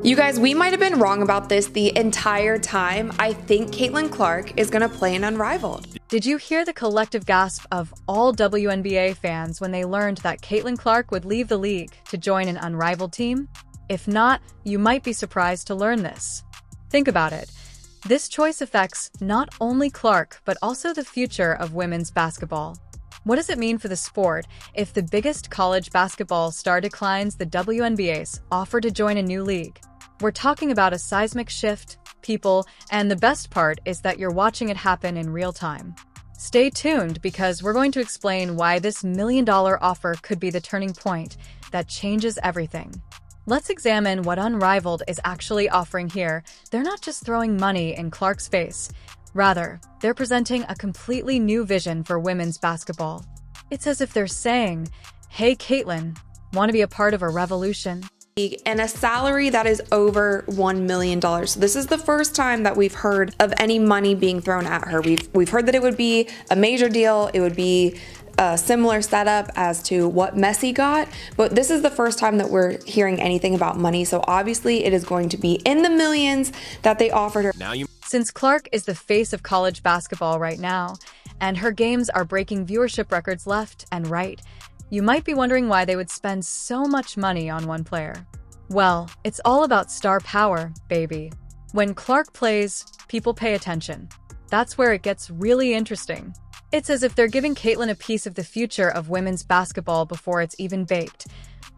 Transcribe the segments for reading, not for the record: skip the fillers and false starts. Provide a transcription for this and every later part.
You guys, we might have been wrong about this the entire time. I think Caitlin Clark is going to play in Unrivaled. Did you hear the collective gasp of all WNBA fans when they learned that Caitlin Clark would leave the league to join an Unrivaled team? If not, you might be surprised to learn this. Think about it. This choice affects not only Clark, but also the future of women's basketball. What does it mean for the sport if the biggest college basketball star declines the WNBA's offer to join a new league? We're talking about a seismic shift, people, and the best part is that you're watching it happen in real time. Stay tuned because we're going to explain why this million-dollar offer could be the turning point that changes everything. Let's examine what Unrivaled is actually offering here. They're not just throwing money in Clark's face. Rather, they're presenting a completely new vision for women's basketball. It's as if they're saying, hey, Caitlin, want to be a part of a revolution? And a salary that is over $1 million. So this is the first time that we've heard of any money being thrown at her. We've heard that it would be a major deal. It would be a similar setup as to what Messi got, but this is the first time that we're hearing anything about money. So obviously it is going to be in the millions that they offered her. Since Clark is the face of college basketball right now, and her games are breaking viewership records left and right, you might be wondering why they would spend so much money on one player. Well, it's all about star power, baby. When Clark plays, people pay attention. That's where it gets really interesting. It's as if they're giving Caitlin a piece of the future of women's basketball before it's even baked.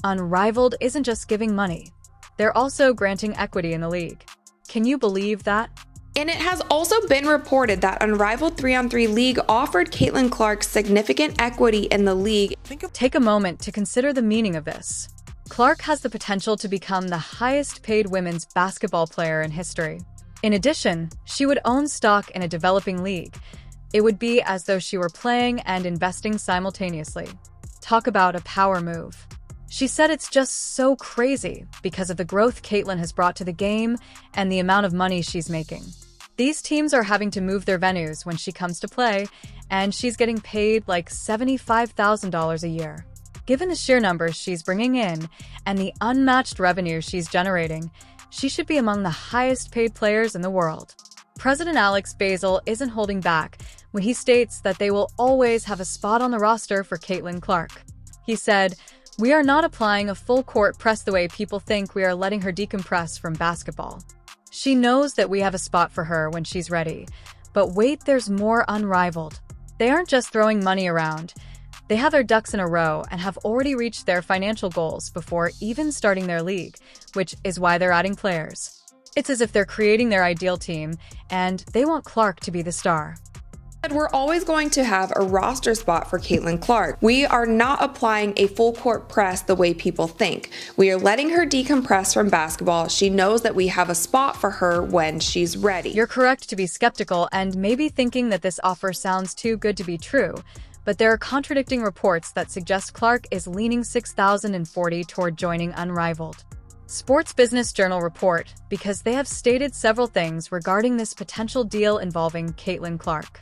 Unrivaled isn't just giving money. They're also granting equity in the league. Can you believe that? And it has also been reported that Unrivaled 3-on-3 League offered Caitlin Clark significant equity in the league. Take a moment to consider the meaning of this. Clark has the potential to become the highest-paid women's basketball player in history. In addition, she would own stock in a developing league. It would be as though she were playing and investing simultaneously. Talk about a power move. She said it's just so crazy because of the growth Caitlin has brought to the game and the amount of money she's making. These teams are having to move their venues when she comes to play, and she's getting paid like $75,000 a year. Given the sheer numbers she's bringing in and the unmatched revenue she's generating, she should be among the highest-paid players in the world. President Alex Basil isn't holding back when he states that they will always have a spot on the roster for Caitlin Clark. He said, "We are not applying a full-court press the way people think we are letting her decompress from basketball. She knows that we have a spot for her when she's ready. But wait, there's more. Unrivaled. They aren't just throwing money around. They have their ducks in a row and have already reached their financial goals before even starting their league, which is why they're adding players. It's as if they're creating their ideal team, and they want Clark to be the star." We're always going to have a roster spot for Caitlin Clark. We are not applying a full court press the way people think. We are letting her decompress from basketball. She knows that we have a spot for her when she's ready. You're correct to be skeptical and maybe thinking that this offer sounds too good to be true, but there are contradicting reports that suggest Clark is leaning 6,040 toward joining Unrivaled. Sports Business Journal report because they have stated several things regarding this potential deal involving Caitlin Clark.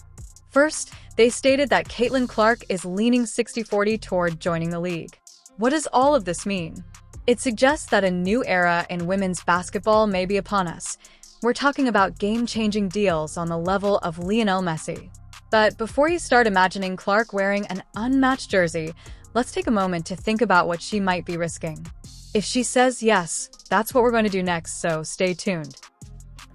First, they stated that Caitlin Clark is leaning 60-40 toward joining the league. What does all of this mean? It suggests that a new era in women's basketball may be upon us. We're talking about game-changing deals on the level of Lionel Messi. But before you start imagining Clark wearing an unmatched jersey, let's take a moment to think about what she might be risking. If she says yes, that's what we're going to do next, so stay tuned.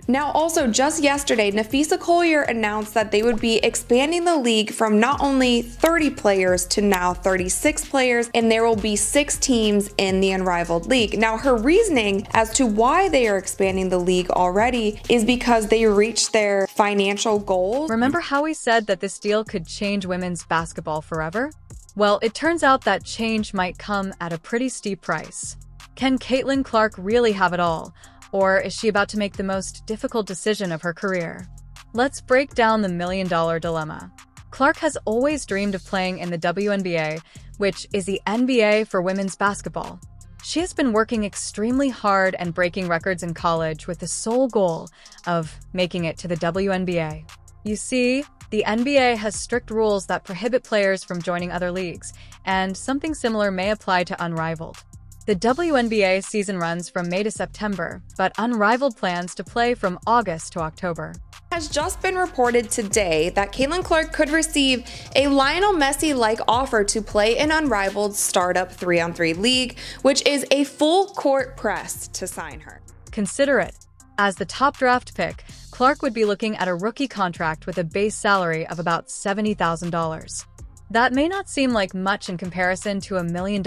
Now also, just yesterday, Nafisa Collier announced that they would be expanding the league from not only 30 players to now 36 players, and there will be 6 teams in the Unrivaled League. Now, her reasoning as to why they are expanding the league already is because they reached their financial goals. Remember how we said that this deal could change women's basketball forever? Well, it turns out that change might come at a pretty steep price. Can Caitlin Clark really have it all? Or is she about to make the most difficult decision of her career? Let's break down the million-dollar dilemma. Clark has always dreamed of playing in the WNBA, which is the NBA for women's basketball. She has been working extremely hard and breaking records in college with the sole goal of making it to the WNBA. You see, the NBA has strict rules that prohibit players from joining other leagues, and something similar may apply to Unrivaled. The WNBA season runs from May to September, but Unrivaled plans to play from August to October. Has just been reported today that Caitlin Clark could receive a Lionel Messi-like offer to play in Unrivaled's startup 3-on-3 league, which is a full court press to sign her. Consider it. As the top draft pick, Clark would be looking at a rookie contract with a base salary of about $70,000. That may not seem like much in comparison to $1 million,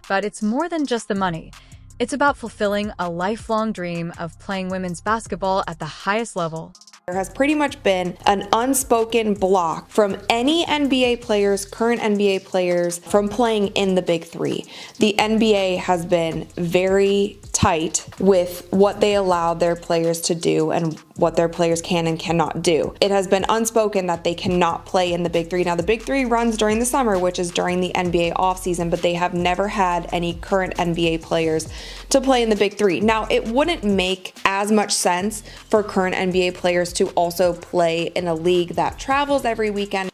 but it's more than just the money. It's about fulfilling a lifelong dream of playing women's basketball at the highest level. There has pretty much been an unspoken block from any NBA players, current NBA players, from playing in the Big Three. The NBA has been very tight with what they allow their players to do and what their players can and cannot do. It has been unspoken that they cannot play in the Big Three. Now, the Big Three runs during the summer, which is during the NBA offseason, but they have never had any current NBA players to play in the Big Three. Now, it wouldn't make as much sense for current NBA players to also play in a league that travels every weekend.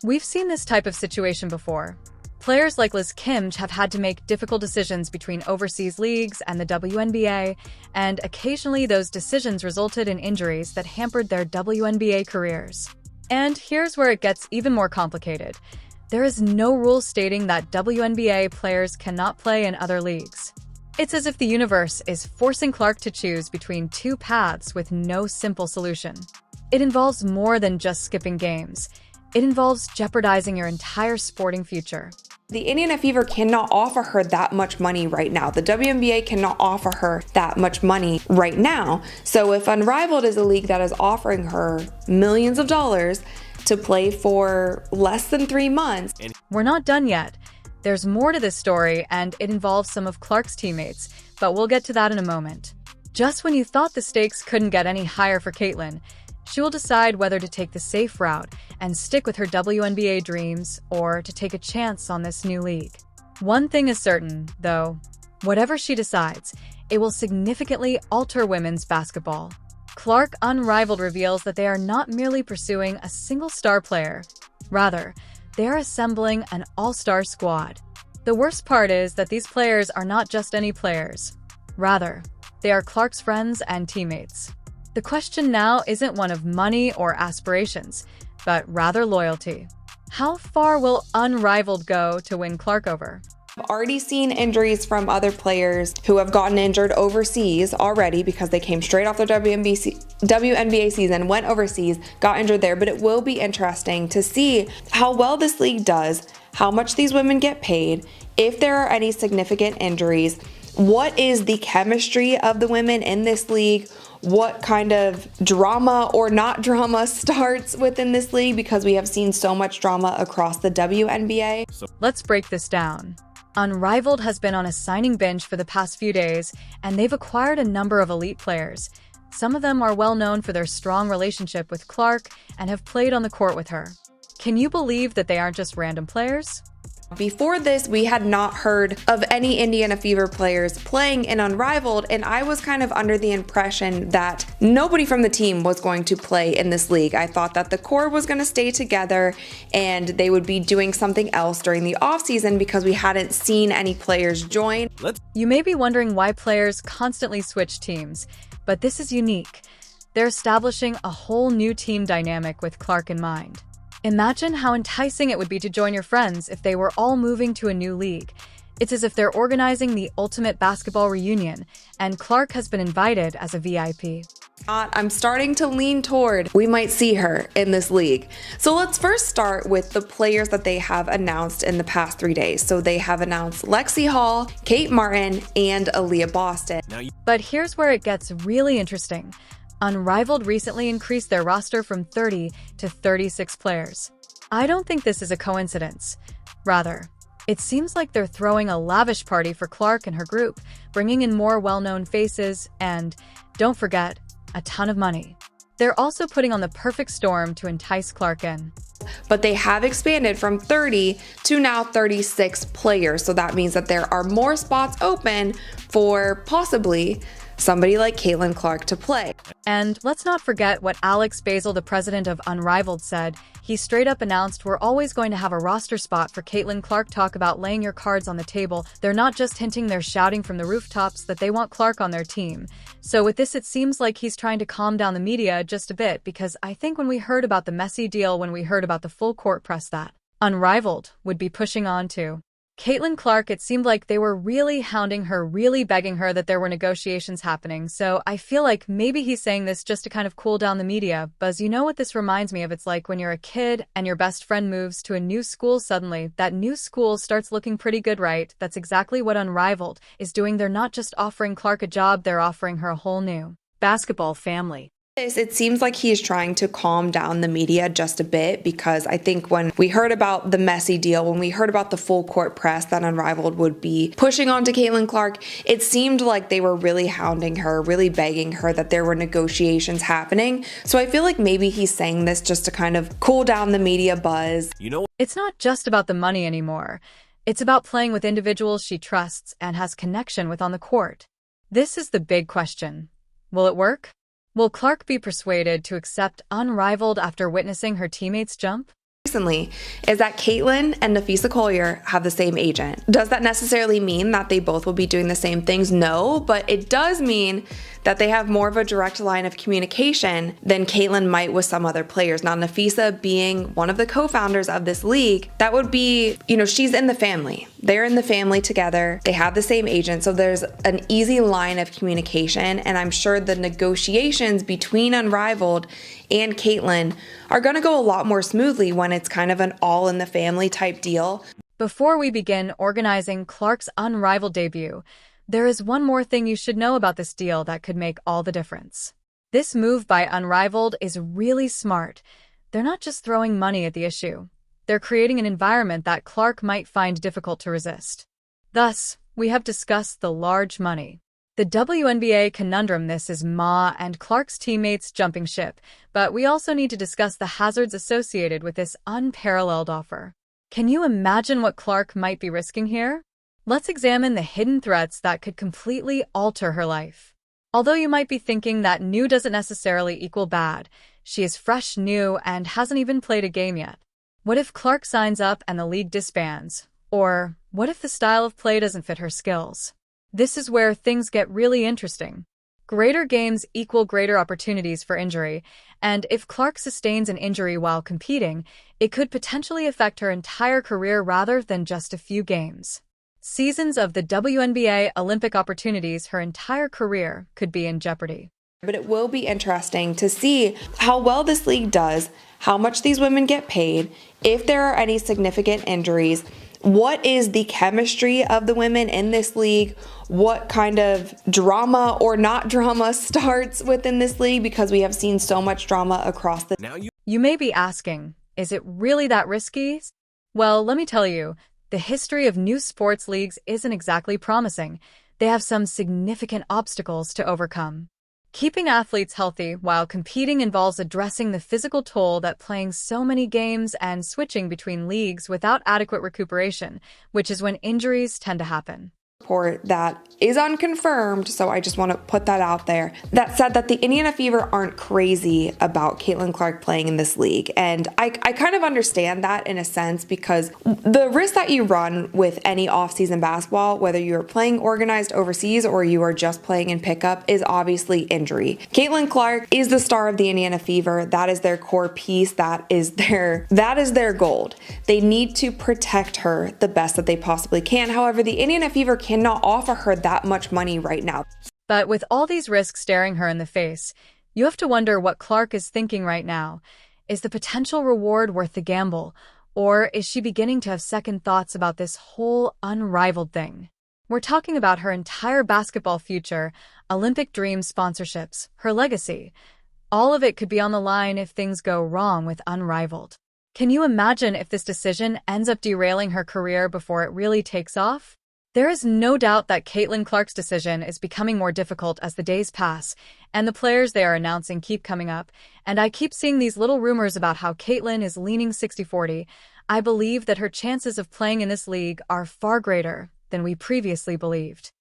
We've seen this type of situation before. Players like Liz Kimge have had to make difficult decisions between overseas leagues and the WNBA, and occasionally those decisions resulted in injuries that hampered their WNBA careers. And here's where it gets even more complicated. There is no rule stating that WNBA players cannot play in other leagues. It's as if the universe is forcing Clark to choose between two paths with no simple solution. It involves more than just skipping games. It involves jeopardizing your entire sporting future. The Indiana Fever cannot offer her that much money right now. The WNBA cannot offer her that much money right now. So if Unrivaled is a league that is offering her millions of dollars to play for less than 3 months. We're not done yet. There's more to this story, and it involves some of Clark's teammates, but we'll get to that in a moment. Just when you thought the stakes couldn't get any higher for Caitlin, she will decide whether to take the safe route and stick with her WNBA dreams or to take a chance on this new league. One thing is certain, though. Whatever she decides, it will significantly alter women's basketball. Clark Unrivaled reveals that they are not merely pursuing a single star player. Rather, they are assembling an all-star squad. The worst part is that these players are not just any players. Rather, they are Clark's friends and teammates. The question now isn't one of money or aspirations, but rather loyalty. How far will Unrivaled go to win Clark over? I've already seen injuries from other players who have gotten injured overseas already because they came straight off their WNBA season, went overseas, got injured there. But it will be interesting to see how well this league does, how much these women get paid, if there are any significant injuries, what is the chemistry of the women in this league, what kind of drama or not drama starts within this league, because we have seen so much drama across the WNBA. Let's break this down. Unrivaled has been on a signing binge for the past few days, and they've acquired a number of elite players. Some of them are well known for their strong relationship with Clark and have played on the court with her. Can you believe that they aren't just random players? Before this, we had not heard of any Indiana Fever players playing in Unrivaled, and I was kind of under the impression that nobody from the team was going to play in this league. I thought that the core was going to stay together and they would be doing something else during the offseason because we hadn't seen any players join. You may be wondering why players constantly switch teams, but this is unique. They're establishing a whole new team dynamic with Clark in mind. Imagine how enticing it would be to join your friends if they were all moving to a new league. It's as if they're organizing the ultimate basketball reunion, and Clark has been invited as a VIP. I'm starting to lean toward we might see her in this league. So let's first start with the players that they have announced in the past 3 days. So they have announced Lexi Hall, Kate Martin, and Aaliyah Boston. But here's where it gets really interesting. Unrivaled recently increased their roster from 30 to 36 players. I don't think this is a coincidence. Rather, it seems like they're throwing a lavish party for Clark and her group, bringing in more well-known faces and, don't forget, a ton of money. They're also putting on the perfect storm to entice Clark in. But they have expanded from 30 to now 36 players. So that means that there are more spots open for possibly somebody like Caitlin Clark to play. And let's not forget what Alex Basil, the president of Unrivaled, said. He straight up announced, "We're always going to have a roster spot for Caitlin Clark." Talk about laying your cards on the table. They're not just hinting, they're shouting from the rooftops that they want Clark on their team. So with this, it seems like he's trying to calm down the media just a bit, because I think when we heard about the messy deal, when we heard about the full court press that Unrivaled would be pushing on to Caitlin Clark, it seemed like they were really hounding her, really begging her that there were negotiations happening. So I feel like maybe he's saying this just to kind of cool down the media. Buzz, you know what this reminds me of? It's like when you're a kid and your best friend moves to a new school suddenly. That new school starts looking pretty good, right? That's exactly what Unrivaled is doing. They're not just offering Clark a job, they're offering her a whole new basketball family. It seems like he's trying to calm down the media just a bit, because I think when we heard about the messy deal, when we heard about the full court press that Unrivaled would be pushing on to Caitlin Clark, it seemed like they were really hounding her, really begging her that there were negotiations happening. So I feel like maybe he's saying this just to kind of cool down the media buzz. It's not just about the money anymore. It's about playing with individuals she trusts and has connection with on the court. This is the big question. Will it work? Will Clark be persuaded to accept Unrivaled after witnessing her teammates jump? Recently is that Caitlin and Nafisa Collier have the same agent. Does that necessarily mean that they both will be doing the same things? No, but it does mean that they have more of a direct line of communication than Caitlin might with some other players. Now, Nafisa being one of the co-founders of this league, that would be, she's in the family. They're in the family together. They have the same agent, so there's an easy line of communication, and I'm sure the negotiations between Unrivaled and Caitlin are gonna go a lot more smoothly when it's kind of an all in the family type deal. Before we begin organizing Clark's Unrivaled debut, there is one more thing you should know about this deal that could make all the difference. This move by Unrivaled is really smart. They're not just throwing money at the issue. They're creating an environment that Clark might find difficult to resist. Thus, we have discussed the large money. The WNBA conundrum. This is Ma and Clark's teammates jumping ship, but we also need to discuss the hazards associated with this unparalleled offer. Can you imagine what Clark might be risking here? Let's examine the hidden threats that could completely alter her life. Although you might be thinking that new doesn't necessarily equal bad, she is fresh, new, and hasn't even played a game yet. What if Clark signs up and the league disbands? Or what if the style of play doesn't fit her skills? This is where things get really interesting. Greater games equal greater opportunities for injury, and if Clark sustains an injury while competing, it could potentially affect her entire career rather than just a few games. Seasons of the WNBA, Olympic opportunities, her entire career could be in jeopardy. But it will be interesting to see how well this league does, how much these women get paid, if there are any significant injuries, what is the chemistry of the women in this league, what kind of drama or not drama starts within this league, because we have seen so much drama across the... You may be asking, is it really that risky? Well, let me tell you, the history of new sports leagues isn't exactly promising. They have some significant obstacles to overcome. Keeping athletes healthy while competing involves addressing the physical toll that playing so many games and switching between leagues without adequate recuperation, which is when injuries tend to happen. Report that is unconfirmed, so I just want to put that out there, that said that the Indiana Fever aren't crazy about Caitlin Clark playing in this league. And I kind of understand that in a sense, because the risk that you run with any offseason basketball, whether you're playing organized overseas or you are just playing in pickup, is obviously injury. Caitlin Clark is the star of the Indiana Fever. That is their core piece. That is their gold. They need to protect her the best that they possibly can. However, the Indiana Fever cannot offer her that much money right now. But with all these risks staring her in the face, you have to wonder what Clark is thinking right now. Is the potential reward worth the gamble? Or is she beginning to have second thoughts about this whole Unrivaled thing? We're talking about her entire basketball future, Olympic dreams, sponsorships, her legacy. All of it could be on the line if things go wrong with Unrivaled. Can you imagine if this decision ends up derailing her career before it really takes off? There is no doubt that Caitlin Clark's decision is becoming more difficult as the days pass, and the players they are announcing keep coming up, and I keep seeing these little rumors about how Caitlin is leaning 60-40. I believe that her chances of playing in this league are far greater than we previously believed.